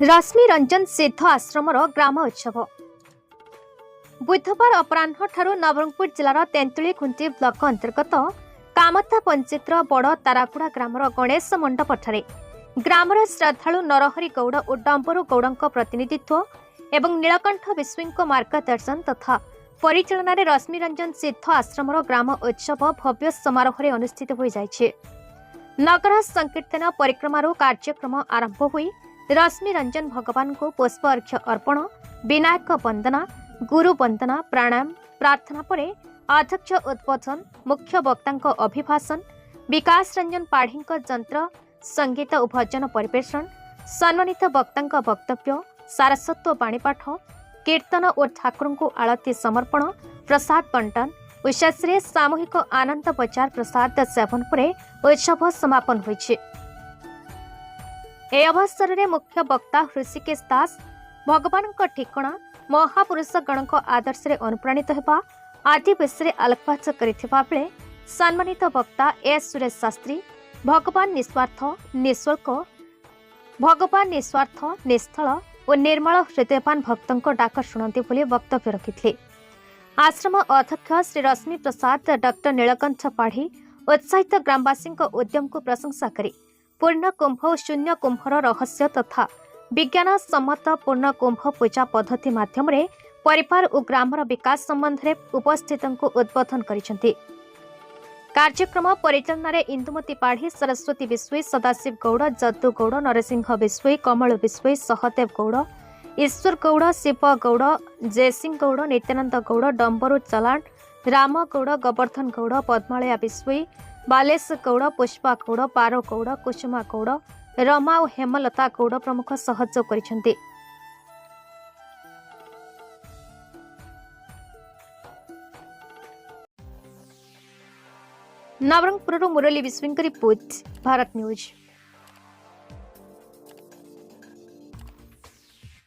रश्मि रंजन सिद्ध आश्रमर ग्राम उत्सव बुधवार अपराह्न ठारू नवरंगपुर जिलार तेंतुली खुंटी ब्लॉक अंतर्गत कामता पंचायतर बड़ ताराकुड़ा ग्रामर गणेश मंडपठारे ग्रामर श्रद्धालु नरहरि गौड़ और डंबरू गौड़ प्रतिनिधित्व एवं नीलकंठ विश्वों मार्गदर्शन तथा परिचालन रश्मि रंजन सिद्ध आश्रमर ग्राम उत्सव भव्य समारोह अनुष्ठित हो जाइछे। नगर संकीर्तन परिक्रमार कार्यक्रम आरंभ हुई रश्मि रंजन भगवान को पुष्प अर्घ्य अर्पण विनायक वंदना गुरु वंदना प्राणायाम प्रार्थना परे अध्यक्ष उद्बोधन मुख्य वक्ता अभिभाषण विकास रंजन पाढ़ी जंत्र संगीत और भजन परिवेषण सम्मानित वक्ता वक्तव्य सारस्वत बाणीपाठ कीर्तन और ठाकुर को आलती समर्पण प्रसाद बंटन और शेषे सामूहिक आनंद बजार प्रसाद सेवन परे उत्सव समापन होइछे। ए अवसर में मुख्य वक्ता ऋषिकेश दास भगवान ठिकणा महापुरुष गण आदर्श अनुप्राणित होगा आदि विषय आलोकपात करथिबा बेले सम्मानित वक्ता एस सुरेश शास्त्री भगवान निस्वार्थ निःशुल्क भगवान निस्वार्थ निस्थल और निर्मल हृदयवान भक्तों डाक शुणती बोली वक्तव्य रखिथे। आश्रम अध्यक्ष श्री रश्मि प्रसाद डॉक्टर नीलकंठ पाढ़ी उत्साहित ग्रामवासी उद्यम को प्रशंसा करी पूर्ण कुंभ और शून्य कुंभर रहस्य तथा विज्ञान सम्मत पूर्ण कुंभ पूजा पद्धति माध्यम परिवार और ग्रामर विकास संबंध में उपस्थित को उद्बोधन करिसेंति। कार्यक्रम परिचालन इंदुमती पाढ़ी सरस्वती विश्वई सदाशिव गौड़ जद्दू गौड़ नरसिंह विश्वई कमल विश्वई सहदेव गौड़ ईश्वर गौड़ शिव गौड़ जयसिंह गौड़ नित्यानंद गौड़ डंबरू चलाण राम गौड़ गोवर्धन गौड़ पद्मालया विश्वई बालेश गौड़ पुष्पा गौड़ पारो गौड़ कुसुमा गौड़ रमा और हेमलता गौड़ प्रमुख सहयोग करिसेंति। नवरंगपुर मुरली विश्वंकरी रिपोर्ट भारत न्यूज।